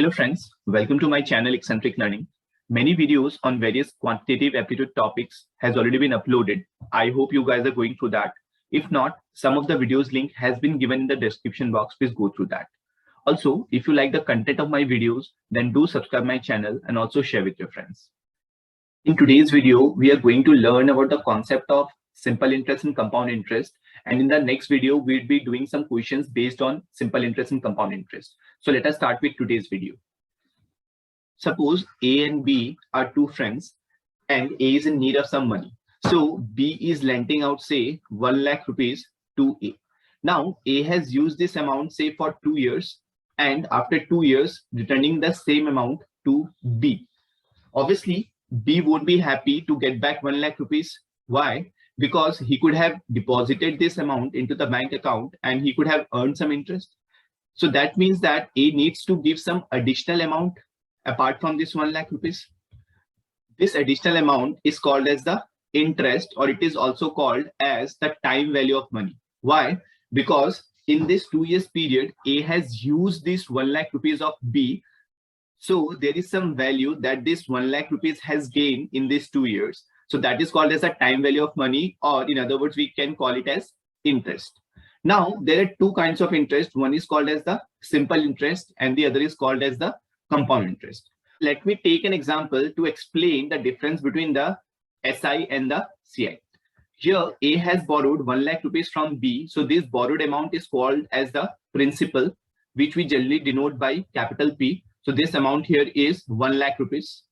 Hello friends, welcome to my channel Eccentric Learning. Many videos on various quantitative aptitude topics has already been uploaded. I hope you guys are going through that. If not, some of the videos link has been given in the description box. Please go through that. Also, if you like the content of my videos, then do subscribe my channel and also share with your friends. In today's video, we are going to learn about the concept of simple interest and compound interest. And in the next video, we'll be doing some questions based on simple interest and compound interest. So let us start with today's video. Suppose A and B are two friends and A is in need of some money. So B is lending out, say, 1 lakh rupees to A. Now A has used this amount, say, for 2 years, and after 2 years, returning the same amount to B. Obviously, B would be happy to get back 1 lakh rupees. Why? Because he could have deposited this amount into the bank account and he could have earned some interest. So that means that A needs to give some additional amount apart from this 1 lakh rupees. This additional amount is called as the interest, or it is also called as the time value of money. Why? Because in this 2 years period, A has used this 1 lakh rupees of B. So there is some value that this 1 lakh rupees has gained in these 2 years. So that is called as a time value of money, or in other words, we can call it as interest. Now, there are two kinds of interest. One is called as the simple interest and the other is called as the compound interest. Let me take an example to explain the difference between the SI and the CI. Here, A has borrowed 1 lakh rupees from B. So this borrowed amount is called as the principal, which we generally denote by capital P. So this amount here is 1 lakh rupees.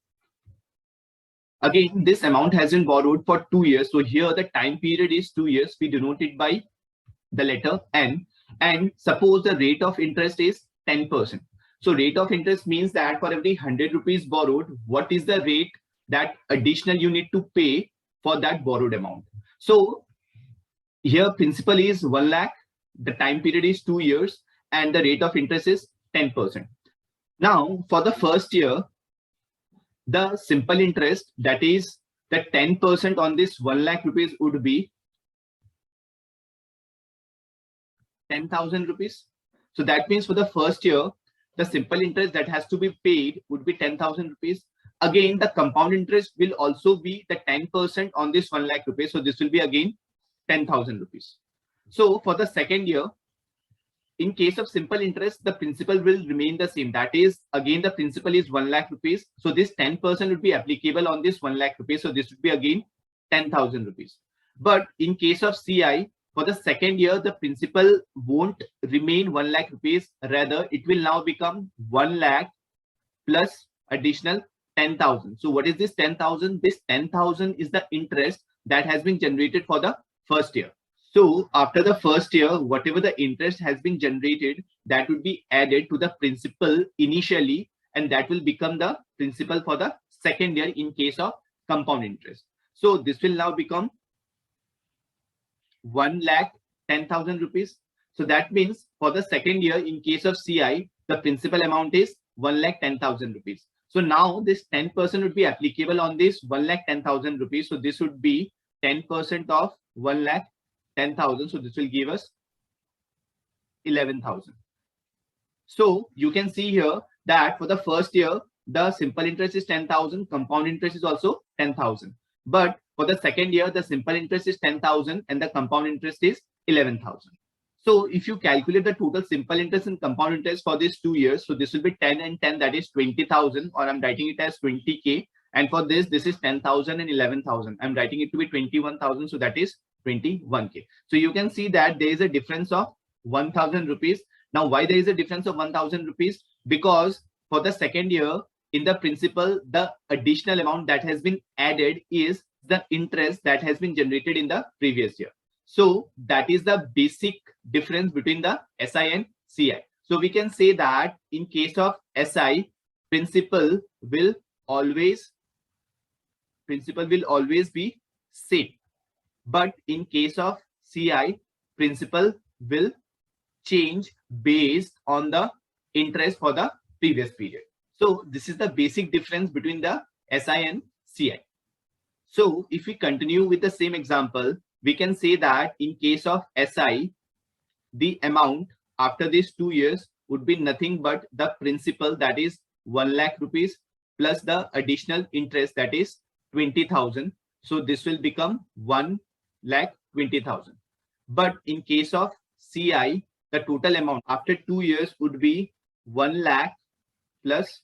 Again, this amount has been borrowed for 2 years. So here the time period is 2 years. We denote it by the letter N. And suppose the rate of interest is 10%. So rate of interest means that for every 100 rupees borrowed, what is the rate that additional you need to pay for that borrowed amount? So here principal is 1 lakh, the time period is 2 years, and the rate of interest is 10%. Now for the first year, the simple interest, that is the 10% on this 1 lakh rupees, would be 10,000 rupees. So that means for the first year, the simple interest that has to be paid would be 10,000 rupees. Again, the compound interest will also be the 10% on this 1 lakh rupees. So this will be again 10,000 rupees. So for the second year, in case of simple interest, the principal will remain the same. That is, again, the principal is 1 lakh rupees. So this 10% would be applicable on this 1 lakh rupees. So this would be again 10,000 rupees. But in case of CI, for the second year, the principal won't remain 1 lakh rupees. Rather, it will now become 1 lakh plus additional 10,000. So what is this 10,000? This 10,000 is the interest that has been generated for the first year. So after the first year, whatever the interest has been generated, that would be added to the principal initially, and that will become the principal for the second year in case of compound interest. So this will now become 1 lakh 10,000 rupees. So that means for the second year in case of CI, the principal amount is 1 lakh 10,000 rupees. So now this 10% would be applicable on this 1 lakh 10,000 rupees. So this would be 10% of 1 lakh 10,000. So this will give us 11,000. So you can see here that for the first year, the simple interest is 10,000, compound interest is also 10,000. But for the second year, the simple interest is 10,000 and the compound interest is 11,000. So if you calculate the total simple interest and compound interest for these 2 years, so this will be 10 and 10, that is 20,000, or I'm writing it as 20K. And for this is 10,000 and 11,000. I'm writing it to be 21,000. So that is 21K. So you can see that there is a difference of 1,000 rupees. Now, why there is a difference of 1,000 rupees? Because for the second year in the principal, the additional amount that has been added is the interest that has been generated in the previous year. So that is the basic difference between the SI and CI. So we can say that in case of SI, principal will always be same. But in case of CI, principal will change based on the interest for the previous period. So this is the basic difference between the SI and CI. So if we continue with the same example, we can say that in case of SI, the amount after these 2 years would be nothing but the principal, that is 1 lakh rupees, plus the additional interest, that is 20,000. So this will become 1,20,000. But in case of CI, the total amount after 2 years would be 1 lakh plus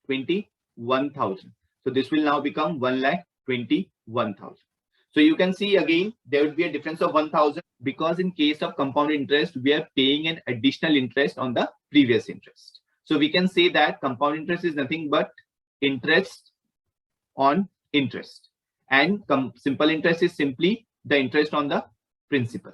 21,000. So this will now become 1,21,000. So you can see again, there would be a difference of 1,000 because in case of compound interest, we are paying an additional interest on the previous interest. So we can say that compound interest is nothing but interest on interest, and simple interest is simply the interest on the principal.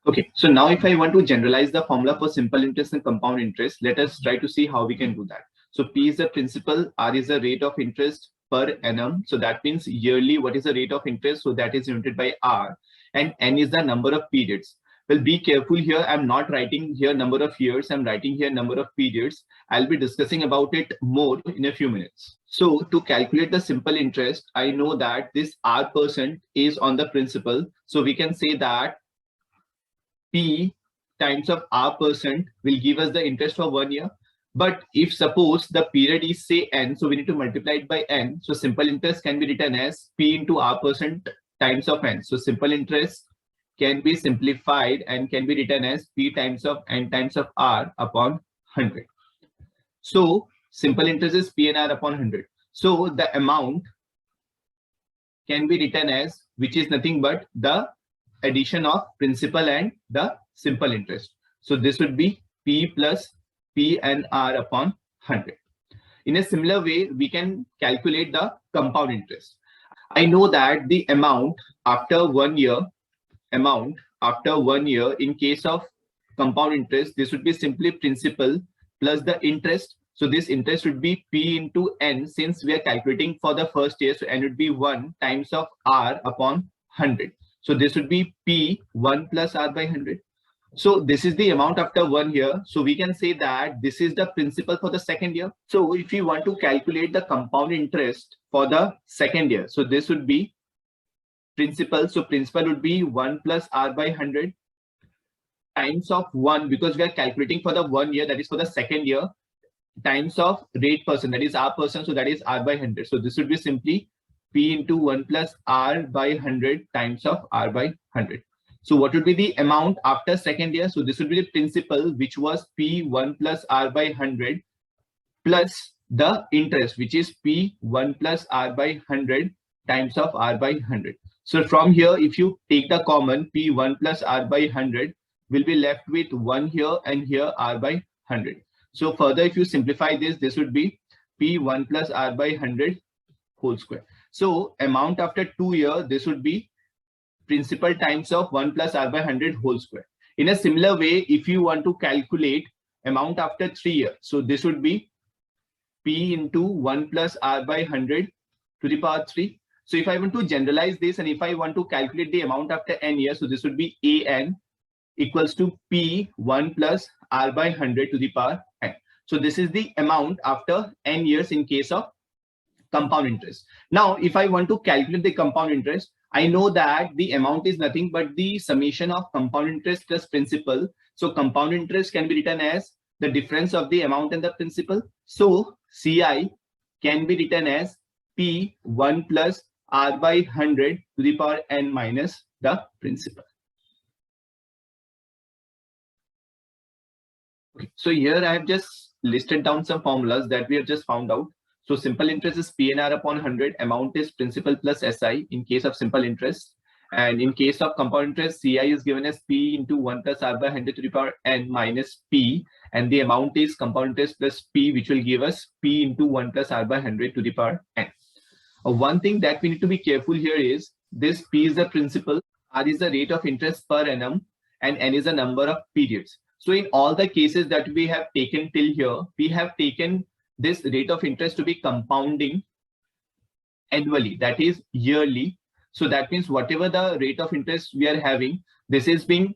Okay, so now if I want to generalize the formula for simple interest and compound interest, let us try to see how we can do that. So P is the principal, R is the rate of interest per annum. So that means yearly, what is the rate of interest? So that is united by R, and N is the number of periods. Well, be careful here. I'm not writing here number of years. I'm writing here number of periods. I'll be discussing about it more in a few minutes. So to calculate the simple interest, I know that this R% is on the principal. So we can say that P times of R% will give us the interest for 1 year. But if suppose the period is say N, so we need to multiply it by N. So simple interest can be written as P into R% times of N. So simple interest can be simplified and can be written as P times of N times of R upon 100. So simple interest is P and R upon 100. So the amount can be written as, which is nothing but the addition of principal and the simple interest. So this would be P plus P and R upon 100. In a similar way, we can calculate the compound interest. I know that the amount after 1 year, in case of compound interest, this would be simply principal plus the interest. So this interest would be P into N, since we are calculating for the first year. So N would be 1 times of R upon 100. So this would be P 1 plus R by 100. So this is the amount after 1 year. So we can say that this is the principal for the second year. So if you want to calculate the compound interest for the second year, so this would be principal. So principal would be 1 plus R by 100 times of 1, because we are calculating for the 1 year, that is for the second year, times of rate %, that is R%. So that is R by 100. So this would be simply P into 1 plus R by 100 times of R by 100. So what would be the amount after second year? So this would be the principal, which was P 1 plus R by 100 plus the interest, which is P 1 plus R by 100 times of R by 100. So from here, if you take the common, P 1 plus R by 100 will be left with 1 here and here R by 100. So further, if you simplify this, this would be P 1 plus R by 100 whole square. So amount after 2 years, this would be principal times of 1 plus R by 100 whole square. In a similar way, if you want to calculate amount after 3 years, so this would be P into 1 plus R by 100 to the power 3. So if I want to generalize this, and if I want to calculate the amount after n years, so this would be AN equals to P 1 plus R by 100 to the power n. So this is the amount after n years in case of compound interest. Now, if I want to calculate the compound interest, I know that the amount is nothing but the summation of compound interest plus principal. So compound interest can be written as the difference of the amount and the principal. So CI can be written as P 1 plus R by 100 to the power n minus the principal. Okay, so here I have just listed down some formulas that we have just found out. So simple interest is PNR upon 100, amount is principal plus SI in case of simple interest. And in case of compound interest, CI is given as P into 1 plus R by 100 to the power n minus P. And the amount is compound interest plus P, which will give us P into 1 plus R by 100 to the power n. One thing that we need to be careful here is this P is the principal, R is the rate of interest per annum, and n is the number of periods. So in all the cases that we have taken till here, we have taken this rate of interest to be compounding annually, that is yearly. So that means whatever the rate of interest we are having, this is being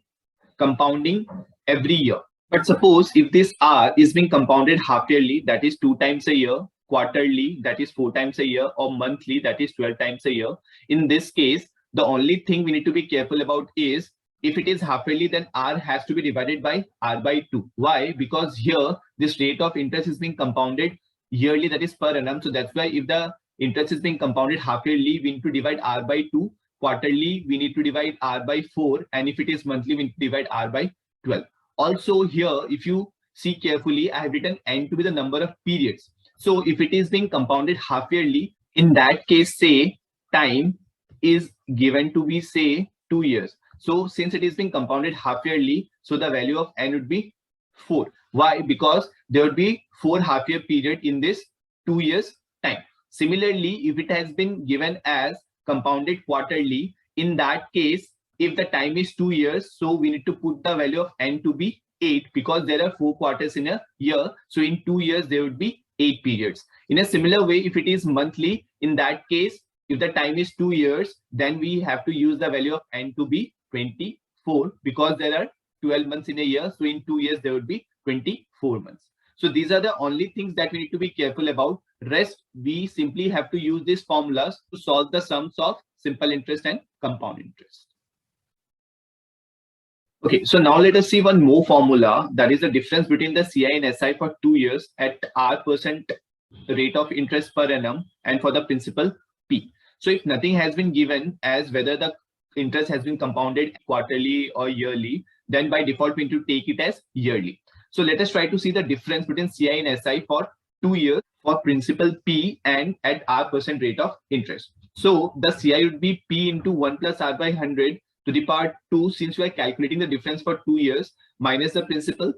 compounding every year. But suppose if this R is being compounded half yearly, that is 2 times a year, quarterly, that is 4 times a year, or monthly, that is 12 times a year. In this case, the only thing we need to be careful about is If it is half yearly, then R has to be divided by R by 2. Why? Because here this rate of interest is being compounded yearly, that is per annum. So that's why if the interest is being compounded half yearly, we need to divide R by 2. Quarterly, we need to divide R by 4. And if it is monthly, we need to divide R by 12. Also here, if you see carefully, I have written N to be the number of periods. So if it is being compounded half yearly, in that case, say time is given to be, say, 2 years. So since it is being compounded half yearly, so the value of N would be 4. Why? Because there would be 4 half year period in this 2 years time. Similarly, if it has been given as compounded quarterly, in that case, if the time is 2 years, so we need to put the value of N to be 8 because there are 4 quarters in a year. So in 2 years, there would be 8 periods. In a similar way, if it is monthly, in that case, if the time is 2 years, then we have to use the value of N to be 24 because there are 12 months in a year. So in 2 years, there would be 24 months. So these are the only things that we need to be careful about. Rest, we simply have to use these formulas to solve the sums of simple interest and compound interest. Okay, so now let us see one more formula, that is the difference between the CI and SI for 2 years at R% rate of interest per annum and for the principal P. So if nothing has been given as whether the interest has been compounded quarterly or yearly, then by default we need to take it as yearly. So let us try to see the difference between CI and SI for 2 years for principal P and at R% rate of interest. So the CI would be P into 1 plus R by 100 to the power 2, since we are calculating the difference for 2 years, minus the principal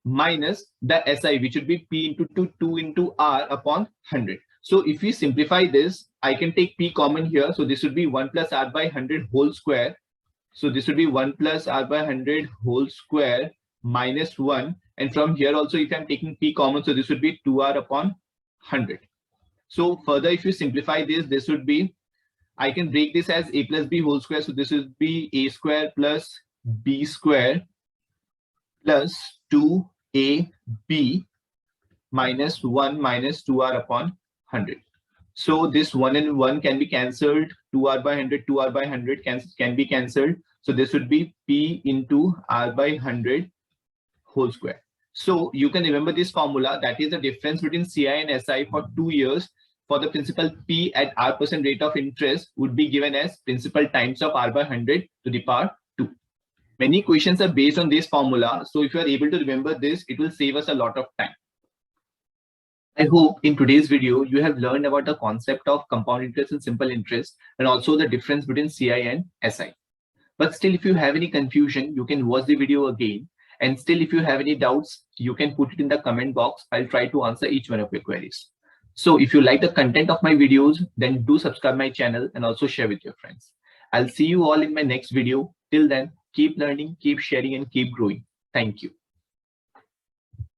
minus the SI, which would be P into 2 into R upon 100. So if we simplify this, I can take P common here. So this would be 1 plus R by 100 whole square. So this would be 1 plus R by 100 whole square minus 1. And from here also, if I'm taking P common, so this would be 2R upon 100. So further, if you simplify this, this would be, I can break this as A plus B whole square. So this would be A square plus B square plus 2AB minus 1 minus 2R upon 100. So this 1 and 1 can be cancelled. 2R by 100, 2R by 100 can be cancelled. So this would be P into R by 100 whole square. So you can remember this formula, that is the difference between CI and SI for 2 years for the principal P at R% rate of interest would be given as principal times of R by 100 to the power 2. Many questions are based on this formula. So if you are able to remember this, it will save us a lot of time. I hope in today's video, you have learned about the concept of compound interest and simple interest, and also the difference between CI and SI. But still, if you have any confusion, you can watch the video again. And still, if you have any doubts, you can put it in the comment box. I'll try to answer each one of your queries. So if you like the content of my videos, then do subscribe my channel and also share with your friends. I'll see you all in my next video. Till then, keep learning, keep sharing, and keep growing. Thank you.